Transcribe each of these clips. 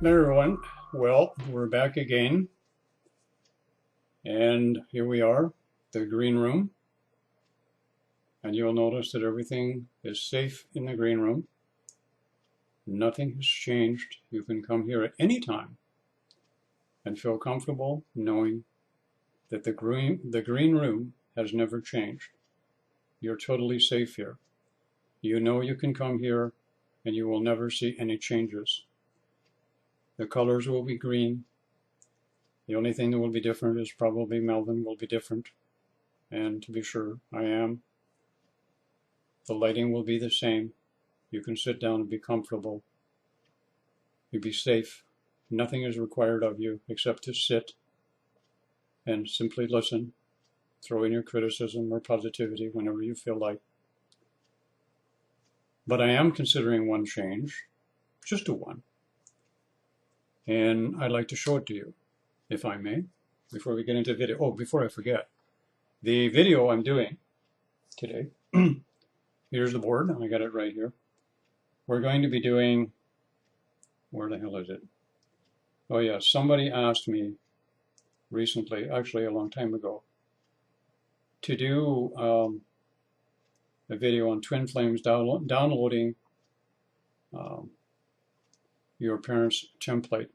Hey everyone, well, we're back again, and here we are, the green room, and you'll notice that everything is safe in the green room. Nothing has changed. You can come here at any time and feel comfortable knowing that the green room has never changed. You're totally safe here. You know you can come here and you will never see any changes. The colors will be green. The only thing that will be different is probably Melvin will be different. And to be sure, I am. The lighting will be the same. You can sit down and be comfortable. You'll be safe. Nothing is required of you except to sit and simply listen. Throw in your criticism or positivity whenever you feel like. But I am considering one change, just a one. And I'd like to show it to you, if I may, before we get into the video. Oh, before I forget, the video I'm doing today, here's the board, I got it right here. We're going to be doing, where the hell is it? Oh yeah, somebody asked me recently, actually a long time ago, to do a video on twin flames downloading your parents' template.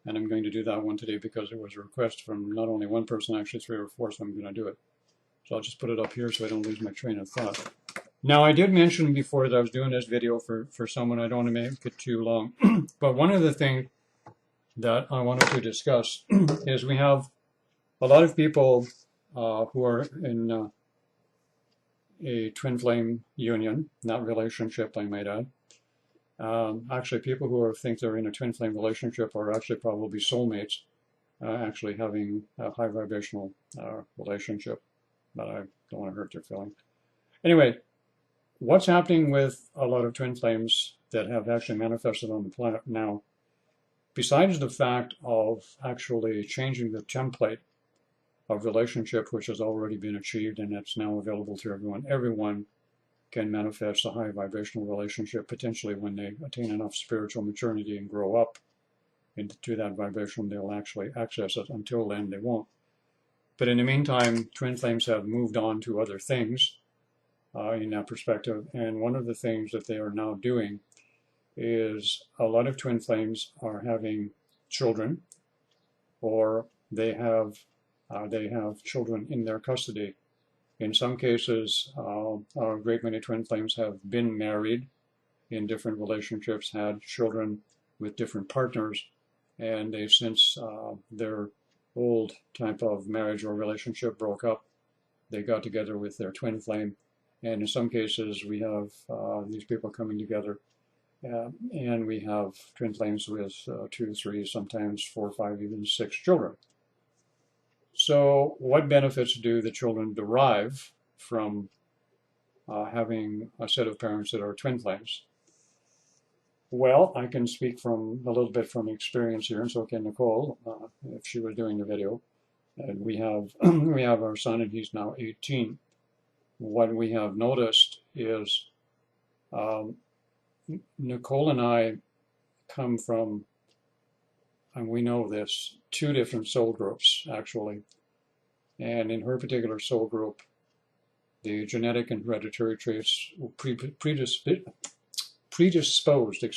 And I'm going to do that one today because it was a request from not only one person, actually 3 or 4, so I'm going to do it. So I'll just put it up here so I don't lose my train of thought. Now, I did mention before that I was doing this video for someone. I don't want to make it too long. But one of the things that I wanted to discuss is we have a lot of people who are in a twin flame union, not relationship, I might add. Actually, people who think they're in a twin flame relationship are actually probably soulmates, actually having a high vibrational relationship, but I don't want to hurt their feelings. Anyway, what's happening with a lot of twin flames that have actually manifested on the planet now, besides the fact of actually changing the template of relationship, which has already been achieved and it's now available to everyone. Everyone can manifest a high vibrational relationship potentially when they attain enough spiritual maturity and grow up into that vibration. They'll actually access it. Until then, they won't. But in the meantime, twin flames have moved on to other things in that perspective. And one of the things that they are now doing is a lot of twin flames are having children, or they have children in their custody. In some cases, a great many twin flames have been married in different relationships, had children with different partners, and they, since their old type of marriage or relationship broke up, they got together with their twin flame. And in some cases, we have these people coming together, and we have twin flames with 2, 3, sometimes 4, 5, even 6 children. So what benefits do the children derive from having a set of parents that are twin flames? Well, I can speak from a little bit from experience here, and so can Nicole, if she was doing the video. And we have we have our son, and he's now 18. What we have noticed is Nicole and I come from, and we know this, 2 different soul groups, actually. And in her particular soul group, the genetic and hereditary traits were predisposed, to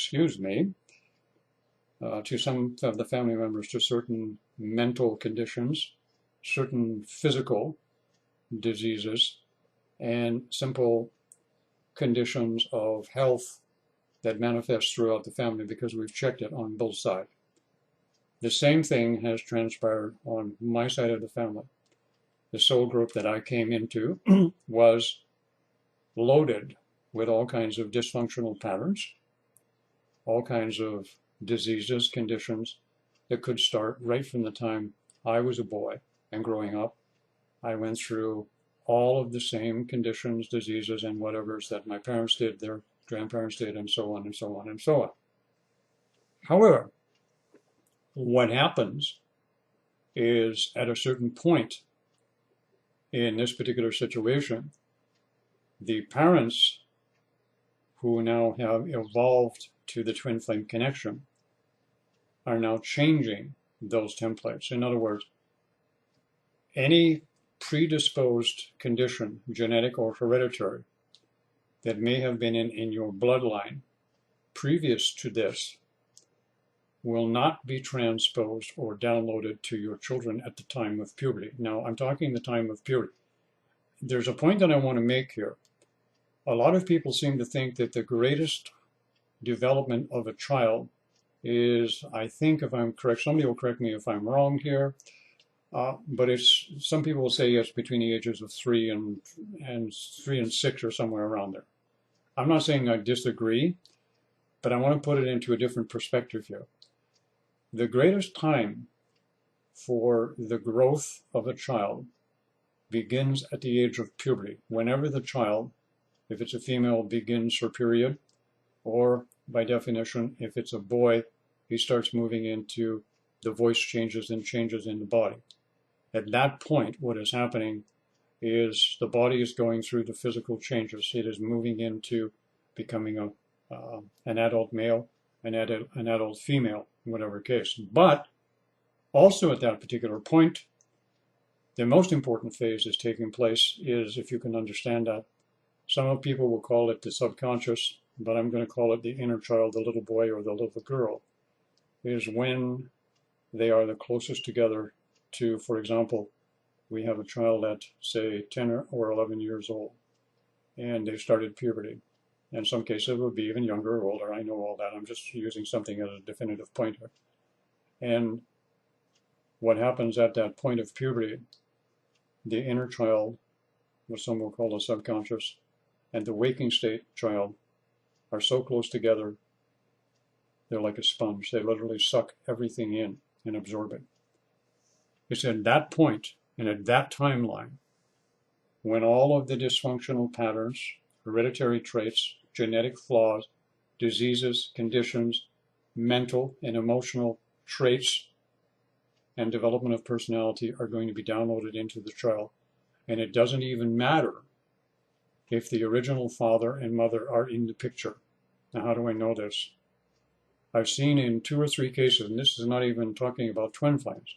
some of the family members to certain mental conditions, certain physical diseases, and simple conditions of health that manifest throughout the family because we've checked it on both sides. The same thing has transpired on my side of the family. The soul group that I came into was loaded with all kinds of dysfunctional patterns, all kinds of diseases, conditions that could start right from the time I was a boy and growing up. I went through all of the same conditions, diseases, and whatevers that my parents did, their grandparents did, and so on and so on and so on. However, what happens is at a certain point in this particular situation, the parents who now have evolved to the twin flame connection are now changing those templates. In other words, any predisposed condition, genetic or hereditary, that may have been in your bloodline previous to this will not be transposed or downloaded to your children at the time of puberty. Now, I'm talking the time of puberty. There's a point that I want to make here. A lot of people seem to think that the greatest development of a child is, I think if I'm correct, somebody will correct me if I'm wrong here, but it's, some people will say yes, between the ages of 3 and 6 or somewhere around there. I'm not saying I disagree, but I want to put it into a different perspective here. The greatest time for the growth of a child begins at the age of puberty. Whenever the child, if it's a female, begins her period, or by definition, if it's a boy, he starts moving into the voice changes and changes in the body. At that point, what is happening is the body is going through the physical changes. It is moving into becoming an adult male, an adult female, in whatever case. But also at that particular point, the most important phase is taking place is, if you can understand that, some people will call it the subconscious, but I'm going to call it the inner child, the little boy or the little girl, is when they are the closest together to, for example, we have a child at, say, 10 or 11 years old, and they started puberty. In some cases, it would be even younger or older. I know all that. I'm just using something as a definitive pointer. And what happens at that point of puberty, the inner child, what some will call the subconscious, and the waking state child are so close together, they're like a sponge. They literally suck everything in and absorb it. It's at that point and at that timeline when all of the dysfunctional patterns, hereditary traits, genetic flaws, diseases, conditions, mental and emotional traits, and development of personality are going to be downloaded into the child. And it doesn't even matter if the original father and mother are in the picture. Now, how do I know this? I've seen in 2 or 3 cases, and this is not even talking about twin flames,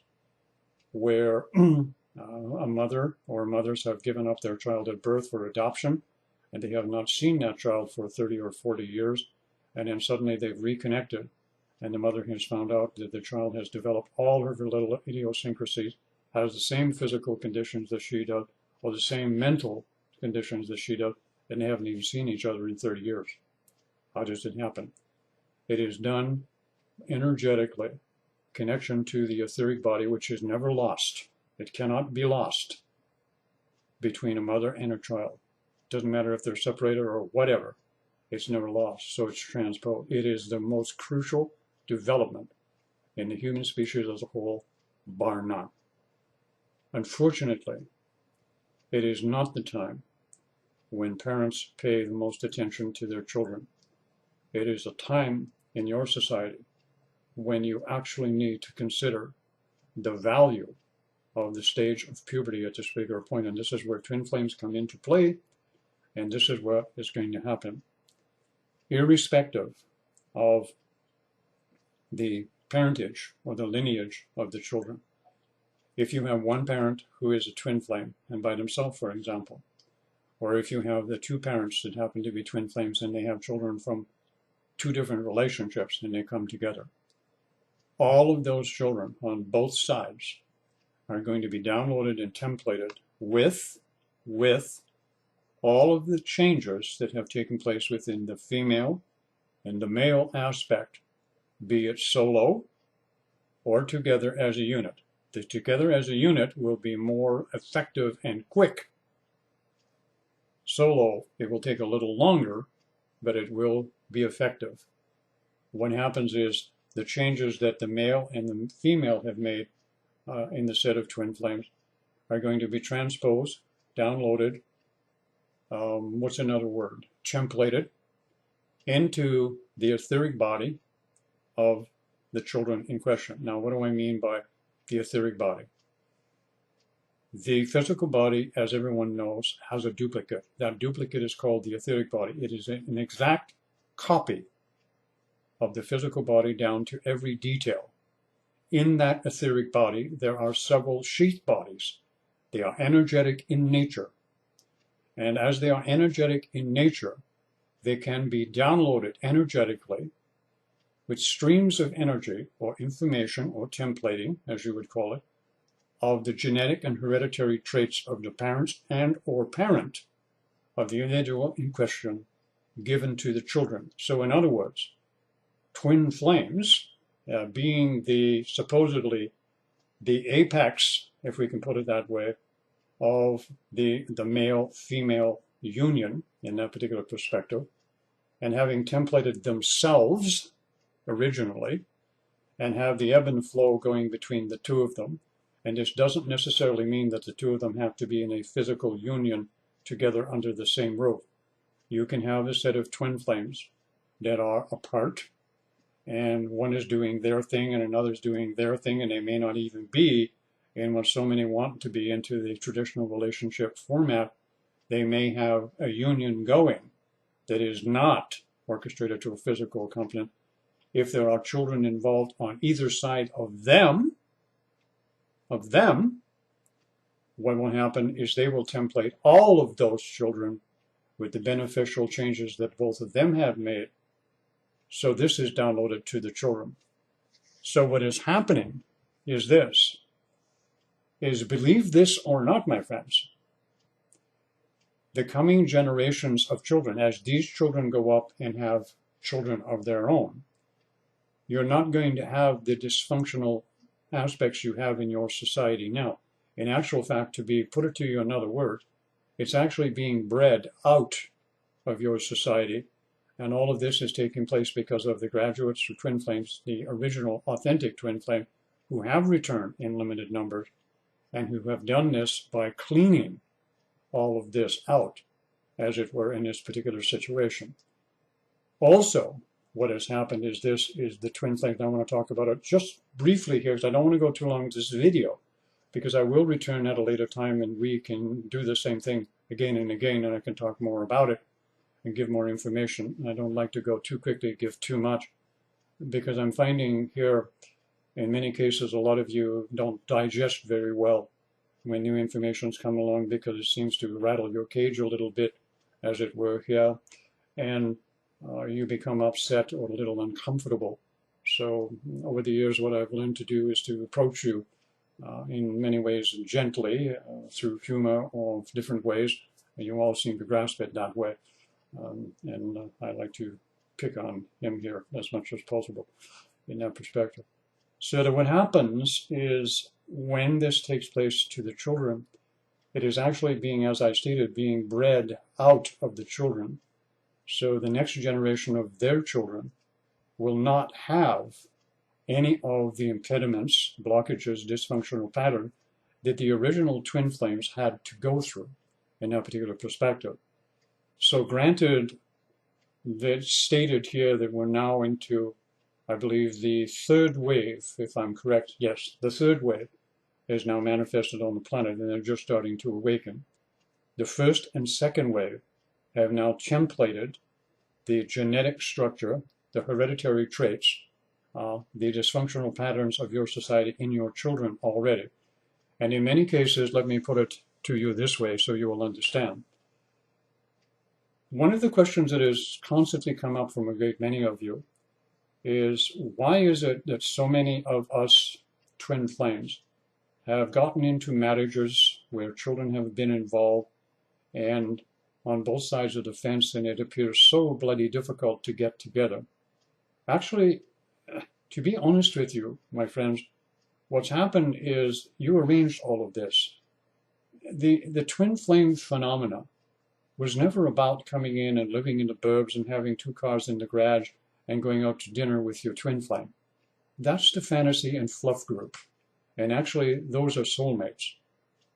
where a mother or mothers have given up their child at birth for adoption, and they have not seen that child for 30 or 40 years, and then suddenly they've reconnected, and the mother has found out that the child has developed all of her little idiosyncrasies, has the same physical conditions that she does, or the same mental conditions that she does, and they haven't even seen each other in 30 years. How does it happen? It is done energetically, connection to the etheric body, which is never lost. It cannot be lost between a mother and a child. Doesn't matter if they're separated or whatever. It's never lost, so it's transposed. It is the most crucial development in the human species as a whole, bar none. Unfortunately, it is not the time when parents pay the most attention to their children. It is a time in your society when you actually need to consider the value of the stage of puberty at this particular point. And this is where twin flames come into play, and this is what is going to happen. Irrespective of the parentage or the lineage of the children, if you have one parent who is a twin flame and by themselves, for example, or if you have the 2 parents that happen to be twin flames and they have children from 2 different relationships and they come together, all of those children on both sides are going to be downloaded and templated with all of the changes that have taken place within the female and the male aspect, be it solo or together as a unit. The together as a unit will be more effective and quick. Solo, it will take a little longer, but it will be effective. What happens is the changes that the male and the female have made in the set of twin flames are going to be transposed, downloaded, what's another word? Templated into the etheric body of the children in question. Now, what do I mean by the etheric body? The physical body, as everyone knows, has a duplicate. That duplicate is called the etheric body. It is an exact copy of the physical body down to every detail. in that etheric body, there are several sheath bodies. They are energetic in nature. And as they are energetic in nature, they can be downloaded energetically with streams of energy or information or templating, as you would call it, of the genetic and hereditary traits of the parents and or parent of the individual in question given to the children. So in other words, twin flames being supposedly the apex, if we can put it that way, of the male-female union in that particular perspective, and having templated themselves originally, and have the ebb and flow going between the two of them. And this doesn't necessarily mean that the two of them have to be in a physical union together under the same roof. You can have a set of twin flames that are apart, and one is doing their thing and another's doing their thing, and they may not even be in what so many want to be into the traditional relationship format. They may have a union going that is not orchestrated to a physical component. If there are children involved on either side of them, what will happen is they will template all of those children with the beneficial changes that both of them have made. So this is downloaded to the children. So what is happening is this, is believe this or not, my friends, the coming generations of children, as these children go up and have children of their own, you're not going to have the dysfunctional aspects you have in your society now. In actual fact, to put it to you in another word, it's actually being bred out of your society. And all of this is taking place because of the graduates of twin flames, the original authentic twin flame, who have returned in limited numbers and who have done this by cleaning all of this out, as it were, in this particular situation. Also, what has happened is the twin flames. I want to talk about it just briefly here, because I don't want to go too long with this video, because I will return at a later time and we can do the same thing again and again, and I can talk more about it and give more information. I don't like to go too quickly, give too much, because I'm finding here, in many cases, a lot of you don't digest very well when new information's come along, because it seems to rattle your cage a little bit, as it were, here, and you become upset or a little uncomfortable. So over the years, what I've learned to do is to approach you in many ways gently, through humor or different ways, and you all seem to grasp it that way. And I like to pick on him here as much as possible in that perspective. So that what happens is, when this takes place to the children, it is actually being, as I stated, being bred out of the children. So the next generation of their children will not have any of the impediments, blockages, dysfunctional pattern that the original twin flames had to go through in that particular perspective. So granted, it's stated here that we're now into, I believe, the third wave, if I'm correct. Yes, the third wave is now manifested on the planet, and they're just starting to awaken. The first and second wave have now templated the genetic structure, the hereditary traits, the dysfunctional patterns of your society in your children already. And in many cases, let me put it to you this way so you will understand. One of the questions that has constantly come up from a great many of you is, why is it that so many of us twin flames have gotten into marriages where children have been involved, and on both sides of the fence, and it appears so bloody difficult to get together? Actually, to be honest with you, my friends, what's happened is you arranged all of this. The twin flame phenomena was never about coming in and living in the burbs and having 2 cars in the garage and going out to dinner with your twin flame. That's the fantasy and fluff group. And actually, those are soulmates.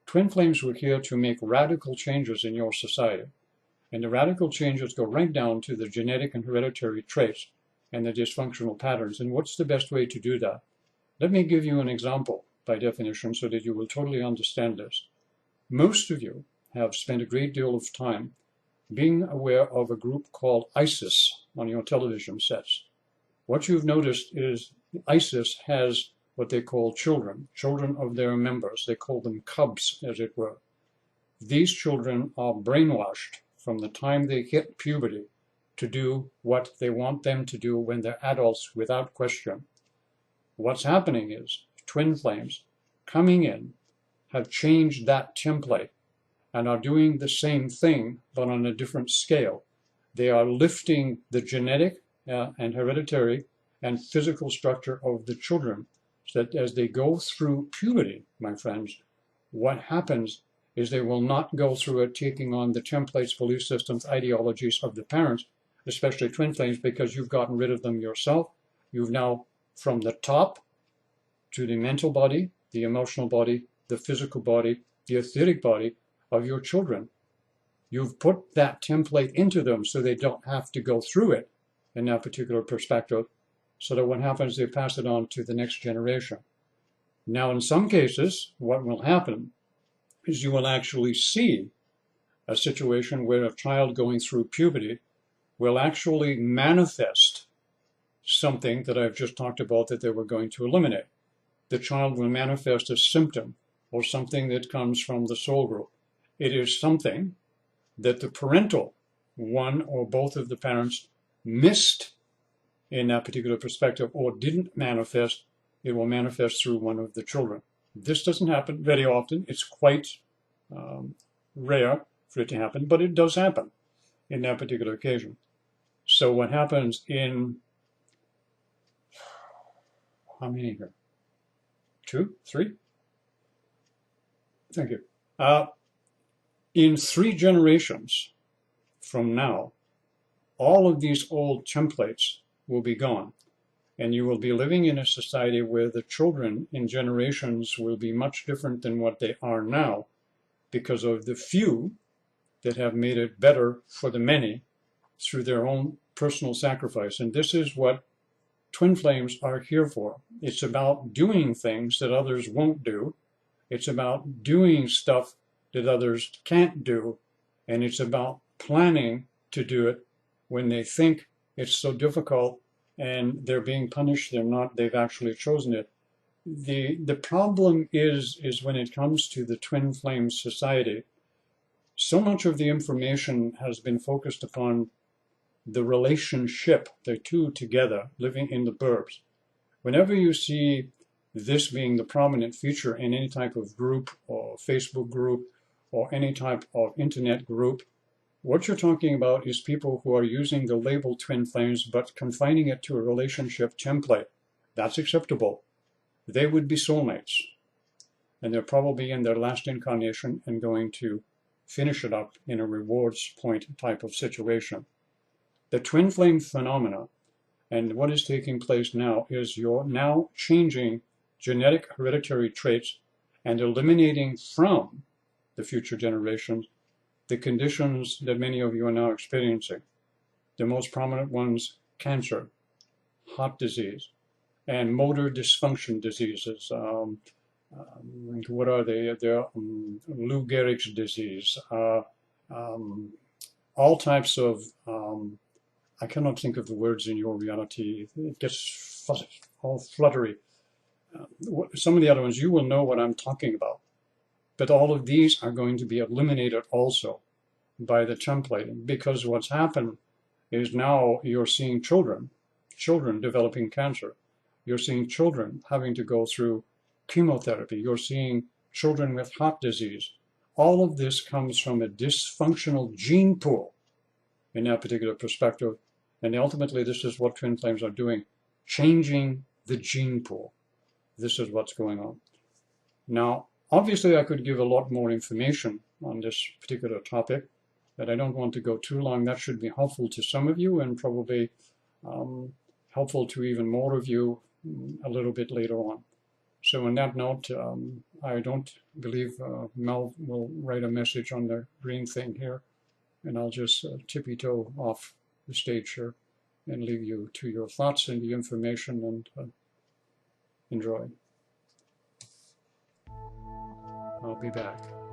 Twin flames were here to make radical changes in your society. And the radical changes go right down to the genetic and hereditary traits and the dysfunctional patterns. And what's the best way to do that? Let me give you an example by definition so that you will totally understand this. Most of you have spent a great deal of time being aware of a group called ISIS on your television sets. What you've noticed is ISIS has what they call children, children of their members. They call them cubs, as it were. These children are brainwashed from the time they hit puberty to do what they want them to do when they're adults without question. What's happening is twin flames coming in have changed that template and are doing the same thing, but on a different scale. They are lifting the genetic and hereditary and physical structure of the children, so that as they go through puberty, my friends, what happens is they will not go through it taking on the templates, belief systems, ideologies of the parents, especially twin flames, because you've gotten rid of them yourself. You've now, from the top to the mental body, the emotional body, the physical body, the etheric body of your children, you've put that template into them so they don't have to go through it in that particular perspective, so that what happens, they pass it on to the next generation. Now, in some cases, what will happen is you will actually see a situation where a child going through puberty will actually manifest something that I've just talked about that they were going to eliminate. The child will manifest a symptom or something that comes from the soul group. It is something that the parental, one or both of the parents, missed in that particular perspective or didn't manifest. It will manifest through one of the children. This doesn't happen very often. It's quite rare for it to happen, but it does happen in that particular occasion. So what happens in, how many here? 2, 3? Thank you. In 3 generations from now, all of these old templates will be gone. And you will be living in a society where the children in generations will be much different than what they are now, because of the few that have made it better for the many through their own personal sacrifice. And this is what twin flames are here for. It's about doing things that others won't do. It's about doing stuff that others can't do. And it's about planning to do it when they think it's so difficult and they're being punished. They're not, they've actually chosen it. The problem is when it comes to the twin flame society, so much of the information has been focused upon the relationship, the two together, living in the burbs. Whenever you see this being the prominent feature in any type of group or Facebook group or any type of internet group, what you're talking about is people who are using the label twin flames but confining it to a relationship template. That's acceptable. They would be soulmates. And they're probably in their last incarnation and going to finish it up in a rewards point type of situation. The twin flame phenomena and what is taking place now is you're now changing genetic hereditary traits and eliminating from the future generations the conditions that many of you are now experiencing. The most prominent ones, cancer, heart disease, and motor dysfunction diseases. What are they? They're Lou Gehrig's disease. All types of, I cannot think of the words in your reality. It gets all fluttery. Some of the other ones, you will know what I'm talking about. But all of these are going to be eliminated also by the template, because what's happened is now you're seeing children developing cancer. You're seeing children having to go through chemotherapy. You're seeing children with heart disease. All of this comes from a dysfunctional gene pool in that particular perspective. And ultimately, this is what twin flames are doing, changing the gene pool. This is what's going on. Now, obviously, I could give a lot more information on this particular topic, but I don't want to go too long. That should be helpful to some of you and probably helpful to even more of you a little bit later on. So on that note, I don't believe Mel will write a message on the green thing here, and I'll just tippy-toe off the stage here and leave you to your thoughts and the information, and enjoy. I'll be back.